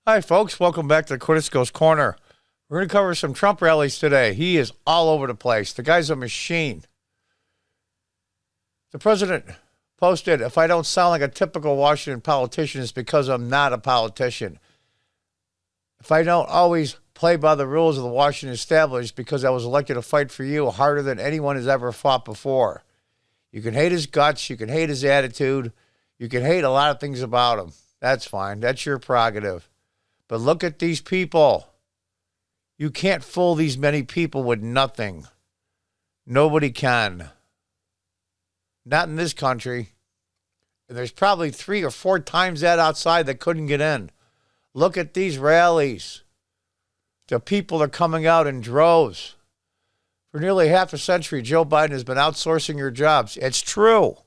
Hi, folks. Welcome back to Cortisco's Corner. We're going to cover some Trump rallies today. He is all over the place. The guy's a machine. The president posted, if I don't sound like a typical Washington politician, it's because I'm not a politician. If I don't always play by the rules of the Washington establishment because I was elected to fight for you harder than anyone has ever fought before. You can hate his guts. You can hate his attitude. You can hate a lot of things about him. That's fine. That's your prerogative. But look at these people. You can't fool these many people with nothing. Nobody can. Not in this country. There's probably 3 or 4 times that outside that couldn't get in. Look at these rallies. The people are coming out in droves. For nearly half a century, Joe Biden has been outsourcing your jobs. It's true.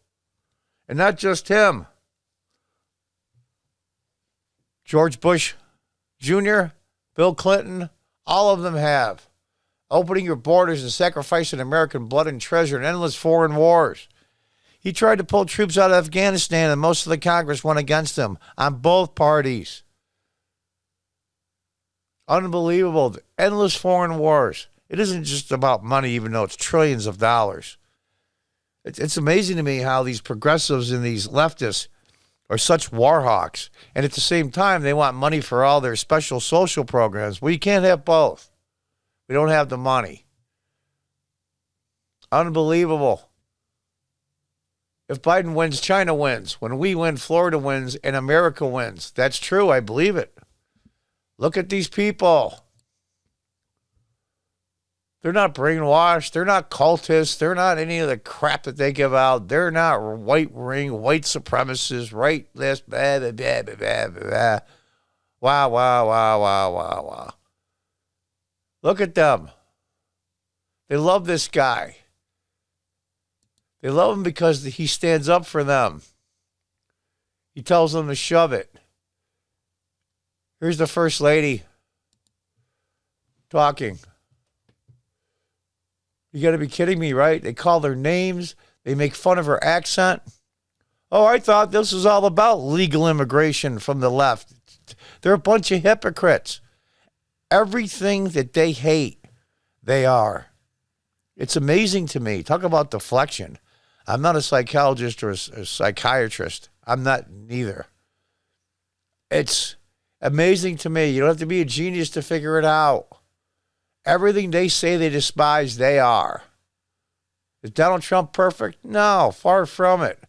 And not just him. George Bush Jr., Bill Clinton, all of them have. Opening your borders and sacrificing American blood and treasure in endless foreign wars. He tried to pull troops out of Afghanistan, and most of the Congress went against him on both parties. Unbelievable. Endless foreign wars. It isn't just about money, even though it's trillions of dollars. It's amazing to me how these progressives and these leftists are such war hawks. And at the same time, they want money for all their special social programs. Well, you can't have both. We don't have the money. Unbelievable. If Biden wins, China wins. When we win, Florida wins, and America wins. That's true. I believe it. Look at these people. They're not brainwashed. They're not cultists. They're not any of the crap that they give out. They're not white supremacists, right list, blah, blah, blah, blah, blah, blah. Wow, wow, wow, wow, wow, wow. Look at them. They love this guy. They love him because he stands up for them. He tells them to shove it. Here's the First Lady talking. You got to be kidding me, right? They call their names. They make fun of her accent. Oh, I thought this was all about legal immigration from the left. They're a bunch of hypocrites. Everything that they hate, they are. It's amazing to me. Talk about deflection. I'm not a psychologist or a psychiatrist. I'm not neither. It's amazing to me. You don't have to be a genius to figure it out. Everything they say they despise, they are. Is Donald Trump perfect? No, far from it.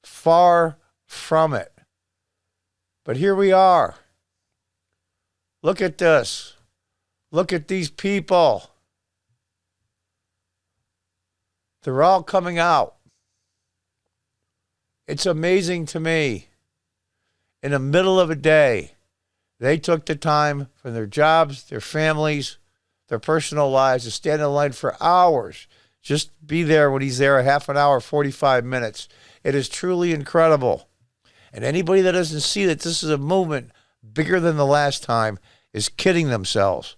Far from it. But here we are. Look at this. Look at these people. They're all coming out. It's amazing to me. In the middle of a day, they took the time from their jobs, their families, their personal lives to stand in line for hours. Just be there when he's there, a half an hour, 45 minutes. It is truly incredible. And anybody that doesn't see that this is a movement bigger than the last time is kidding themselves.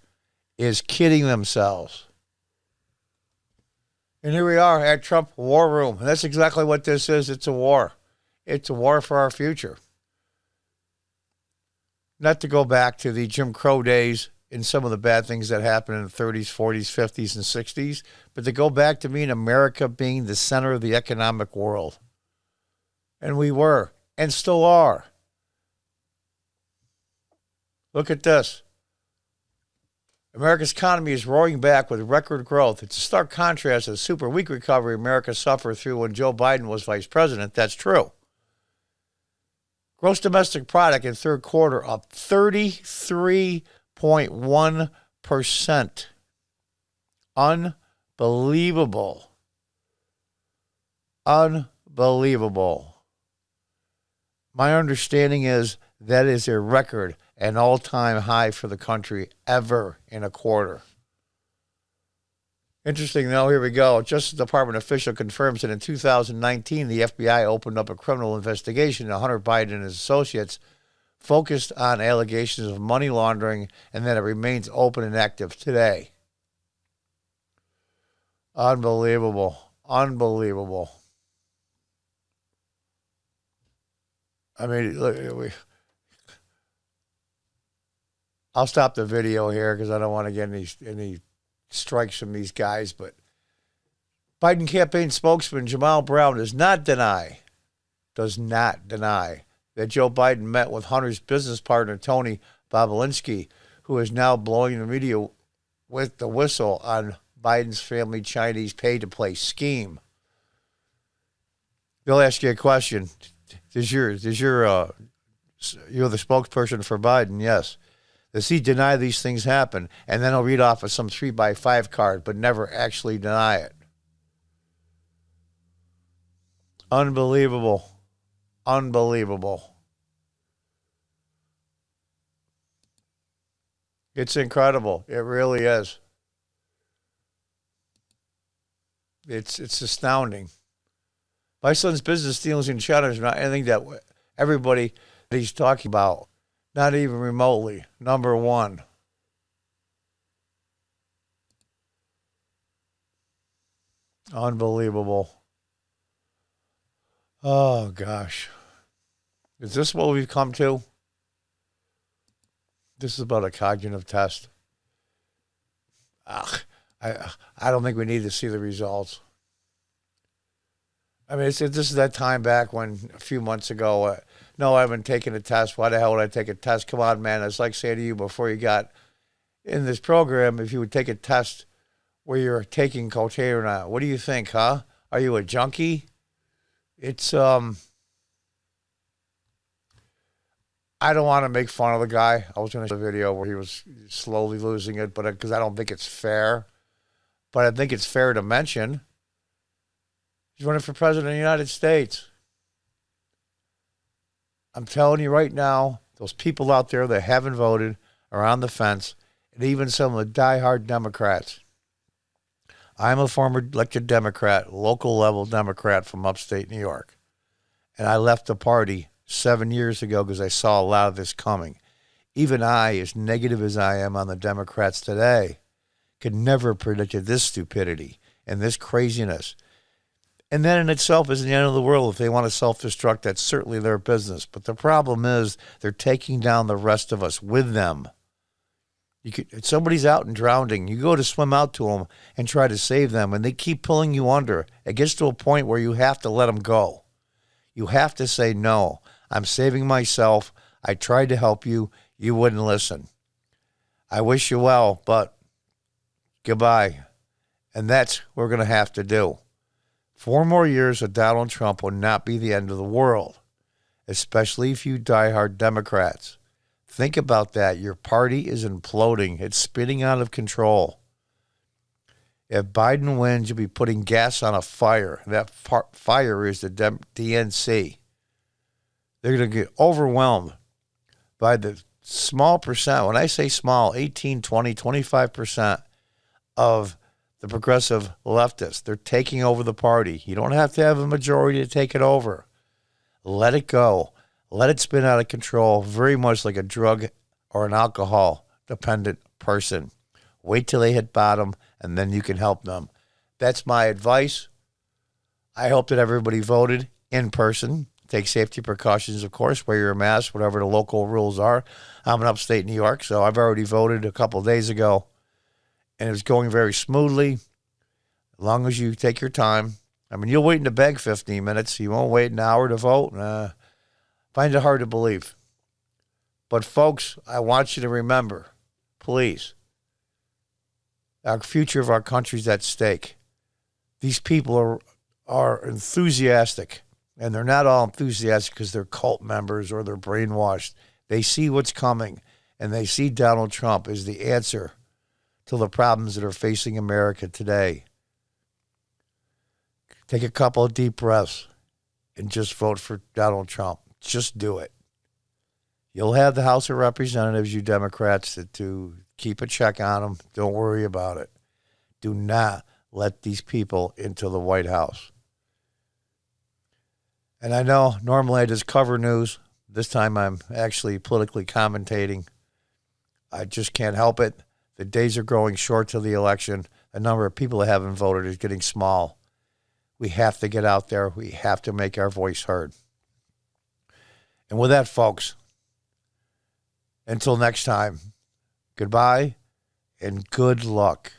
Is kidding themselves. And here we are at Trump War Room. And that's exactly what this is. It's a war. It's a war for our future. Not to go back to the Jim Crow days and some of the bad things that happened in the 30s, 40s, 50s, and 60s, but to go back to being America being the center of the economic world. And we were, and still are. Look at this. America's economy is roaring back with record growth. It's a stark contrast to the super weak recovery America suffered through when Joe Biden was vice president. That's true. Gross domestic product in third quarter up 33.1%. Unbelievable. Unbelievable. My understanding is that is a record, an all-time high for the country ever in a quarter. Interesting, though, here we go. Justice Department official confirms that in 2019, the FBI opened up a criminal investigation into Hunter Biden and his associates focused on allegations of money laundering, and that it remains open and active today. Unbelievable. Unbelievable. I mean, look, I'll stop the video here because I don't want to get any strikes from these guys. But Biden campaign spokesman Jamal Brown does not deny that Joe Biden met with Hunter's business partner, Tony Bobulinski, who is now blowing the media with the whistle on Biden's family Chinese pay-to-play scheme. They'll ask you a question. You're the spokesperson for Biden? Yes. Does he deny these things happen? And then he'll read off of some 3x5 card, but never actually deny it. Unbelievable. It's incredible. It really is. It's astounding. My son's business dealings in China is not anything that everybody that he's talking about, not even remotely. Number one. Unbelievable. Oh, gosh. Is this what we've come to? This is about a cognitive test. I don't think we need to see the results. I mean, this is that time back when a few months ago, no, I haven't taken a test. Why the hell would I take a test? Come on, man. It's like saying to you before you got in this program, if you would take a test where you're taking cocaine or not. What do you think, huh? Are you a junkie? It's, I don't want to make fun of the guy. I was going to show a video where he was slowly losing it, but because I don't think it's fair. But I think it's fair to mention he's running for president of the United States. I'm telling you right now, those people out there that haven't voted are on the fence, and even some of the diehard Democrats. I'm a former elected Democrat, local level Democrat from upstate New York. And I left the party 7 years ago because I saw a lot of this coming. Even I, as negative as I am on the Democrats today, could never have predicted this stupidity and this craziness. And that in itself isn't the end of the world. If they want to self-destruct, that's certainly their business. But the problem is they're taking down the rest of us with them. If somebody's out and drowning, you go to swim out to them and try to save them, and they keep pulling you under. It gets to a point where you have to let them go. You have to say, no, I'm saving myself. I tried to help you. You wouldn't listen. I wish you well, but goodbye. And that's what we're going to have to do. 4 more years of Donald Trump will not be the end of the world, especially if you diehard Democrats. Think about that. Your party is imploding. It's spinning out of control. If Biden wins, you'll be putting gas on a fire. That fire is the DNC. They're going to get overwhelmed by the small percent. When I say small, 18, 20, 25% of the progressive leftists. They're taking over the party. You don't have to have a majority to take it over. Let it go. Let it spin out of control, very much like a drug or an alcohol-dependent person. Wait till they hit bottom, and then you can help them. That's my advice. I hope that everybody voted in person. Take safety precautions, of course. Wear your mask, whatever the local rules are. I'm in upstate New York, so I've already voted a couple of days ago, and it was going very smoothly, as long as you take your time. I mean, you'll wait in the bag 15 minutes. You won't wait an hour to vote. Find it hard to believe. But, folks, I want you to remember, please, our future of our country is at stake. These people are enthusiastic, and they're not all enthusiastic because they're cult members or they're brainwashed. They see what's coming, and they see Donald Trump as the answer to the problems that are facing America today. Take a couple of deep breaths and just vote for Donald Trump. Just do it. You'll have the House of Representatives, you Democrats, to keep a check on them. Don't worry about it. Do not let these people into the White House. And I know normally I just cover news. This time I'm actually politically commentating. I just can't help it. The days are growing short to the election. The number of people that haven't voted is getting small. We have to get out there. We have to make our voice heard. And with that, folks, until next time, Goodbye and good luck.